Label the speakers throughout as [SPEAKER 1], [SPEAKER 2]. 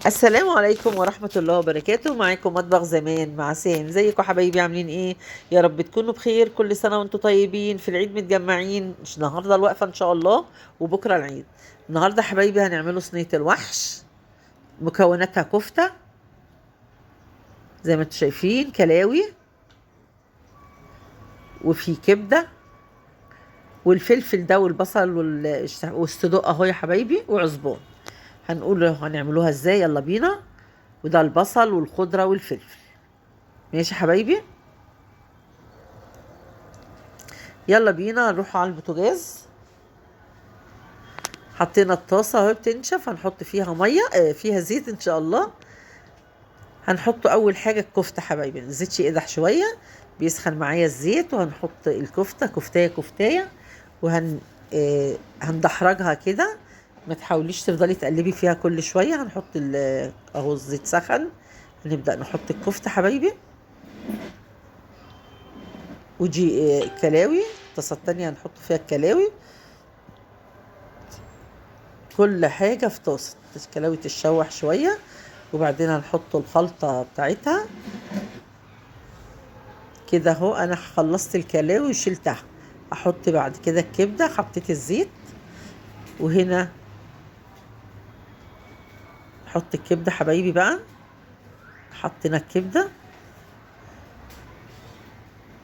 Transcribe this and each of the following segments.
[SPEAKER 1] السلام عليكم ورحمة الله وبركاته. معاكم مطبخ زمان مع سام. ازيكم حبايبي؟ عاملين ايه؟ يا رب تكونوا بخير. كل سنة وانتم طيبين. في العيد متجمعين. مش النهاردة الوقفة ان شاء الله، وبكرة العيد. النهاردة حبايبي هنعمله صينية الوحش. مكوناتها كفتة زي ما انتم شايفين، كلاوي، وفي كبدة، والفلفل ده والبصل والصدوق اهو يا حبايبي، وعزبون. هنقول هنعملوها ازاي. يلا بينا. وده البصل والخضرة والفلفل. ماشي حبايبي، يلا بينا نروح على البوتاجاز. حطينا الطاسة اهي بتنشف، هنحط فيها مية فيها زيت ان شاء الله. هنحط اول حاجة الكفتة حبايبي. الزيت يقدح شوية، بيسخن معايا الزيت، وهنحط الكفتة كفتاية كفتاية. وهن هندحرجها كده. ما تحاوليش تفضلي تقلبي فيها كل شوية. هنحط اهو الزيت سخن. هنبدأ نحط الكفتة حبايبي. ودي الكلاوي. الطاسة التانية هنحط فيها الكلاوي. كل حاجة في طاسة. الكلاوي تتشوح شوية، وبعدين هنحط الخلطة بتاعتها كده اهو. انا خلصت الكلاوي وشلتها. احط بعد كده الكبدة. حطيت الزيت، وهنا احط الكبدة حبايبي بقى. حطينا الكبدة،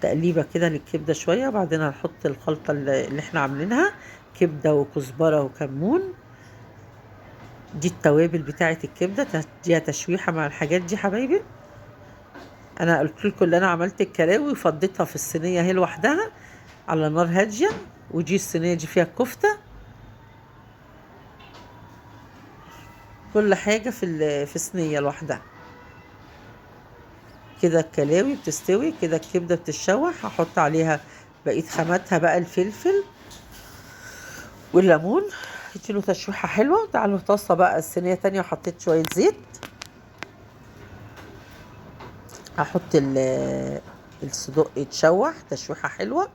[SPEAKER 1] تقليبة كده للكبدة شوية، وبعدين هنحط الخلطة اللي احنا عاملينها. كبدة وكزبرة وكمون. دي التوابل بتاعة الكبدة، تديها تشويحة مع الحاجات دي حبايبي. انا قلت لكم اللي انا عملت الكلاوي وفضيتها في الصينيه اهي لوحدها على نار هاديه. ودي الصينيه دي فيها الكفته. كل حاجه في صينيه لوحدها. كده الكلاوي بتستوي، كده الكبده بتتشوح. هحط عليها بقيه خاماتها بقى، الفلفل والليمون، يديله تشويحه حلوه. تعالوا طاسه بقى الصينيه تانية، وحطيت شويه زيت. هحط الصدوق يتشوح تشويحه حلوه،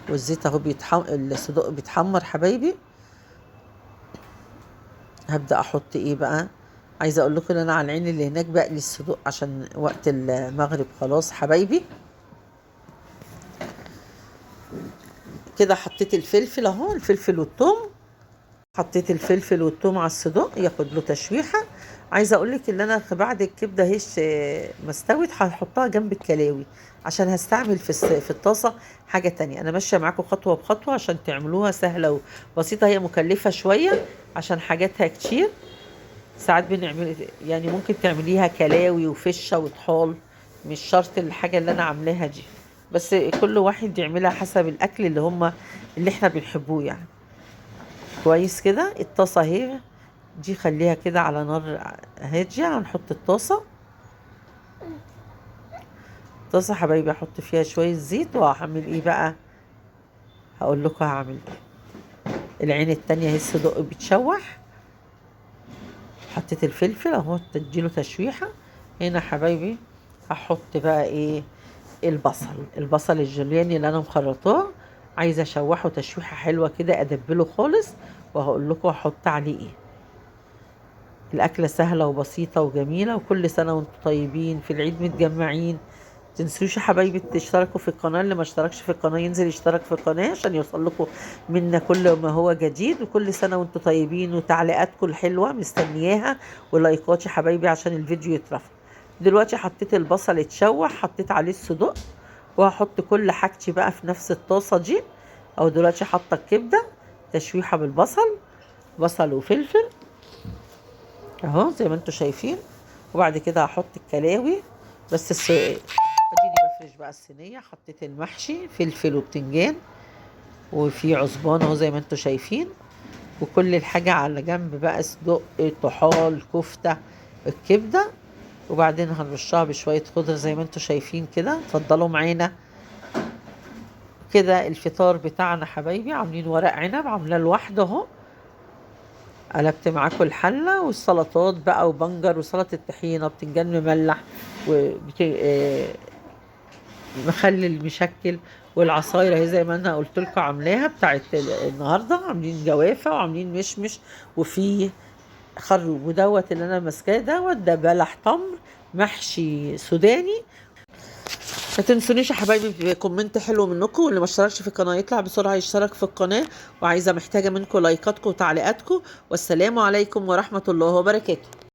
[SPEAKER 1] والزيت اهو الصدوق بيتحمر حبايبي. هبدأ احط ايه بقى. عايزه اقول لكم ان انا على العين اللي هناك بقلي الصدوق عشان وقت المغرب خلاص حبايبي. كده حطيت الفلفل اهو، الفلفل والثوم. حطيت الفلفل والثوم على الصدوق ياخد له تشويحه. عايزه اقول لك ان انا بعد الكبده هيش ما استوت هحطها جنب الكلاوي، عشان هستعمل في الطاسه حاجه تانية. انا ماشيه معاكم خطوه بخطوه عشان تعملوها سهله وبسيطه. هي مكلفه شويه عشان حاجاتها كتير. ساعات بنعمل يعني ممكن تعمليها كلاوي وفشه وطحال. مش شرط الحاجه اللي انا عاملاها دي، بس كل واحد يعملها حسب الاكل اللي احنا بنحبوه يعني. كويس كده. الطاسه اهي دي خليها كده على نار هاديه. هنحط الطاسه حبايبي. احط فيها شويه زيت، وهعمل ايه بقى. هقول لكم هعمل ايه. العين التانية اهي الصدق بيتشوح. حطيت الفلفل اهو تديله تشويحه. هنا حبايبي هحط بقى ايه. البصل الجولياني اللي انا مخرطاه. عايزه اشوحه تشويحه حلوه كده، ادبله خالص. وهقول لكم احط عليه ايه. الاكله سهله وبسيطه وجميله. وكل سنه وانتم طيبين. في العيد متجمعين. تنسوش يا حبايبي تشتركوا في القناه. اللي ما اشتركش في القناه ينزل يشترك في القناه عشان يوصل لكم منا كل ما هو جديد. وكل سنه وانتم طيبين. وتعليقاتكم الحلوه مستنياها، ولايكات يا حبايبي عشان الفيديو يترفع. دلوقتي حطيت البصل يتشوح، حطيت عليه الصدق، وهحط كل حاجتي بقى في نفس الطاسه دي. او دلوقتي حاطه الكبده تشويحه بالبصل، بصل وفلفل اهو زي ما انتم شايفين. وبعد كده هحط الكلاوي. بس اديني بفرش بقى الصينيه. حطيت المحشي فلفل وبتنجان، وفي عصبان اهو زي ما انتم شايفين. وكل الحاجه على جنب بقى، صدق، طحال، كفته، الكبده. وبعدين هنرشها بشويه خضره زي ما انتم شايفين كده. اتفضلوا معانا. كده الفطار بتاعنا حبايبي. عاملين ورق عنب عاملاه لوحده اهو. قلبت معاكم الحلة والسلطات بقى، وبنجر وسلطة الطحينة بتنجان مملح، ومخلل مشكل. والعصاير اهي زي ما انا قلت لكم عاملاها بتاعت النهارده. عاملين جوافة وعاملين مشمش، وفي خروب. ودوت اللي انا ماسكاه ده بلح تمر محشي سوداني. ما تنسونيش يا حبايبي بكومنت حلو منكم، واللي ما اشتركش في القناه يطلع بسرعه يشترك في القناه. وعايزه محتاجه منكم لايكاتكم وتعليقاتكم. والسلام عليكم ورحمه الله وبركاته.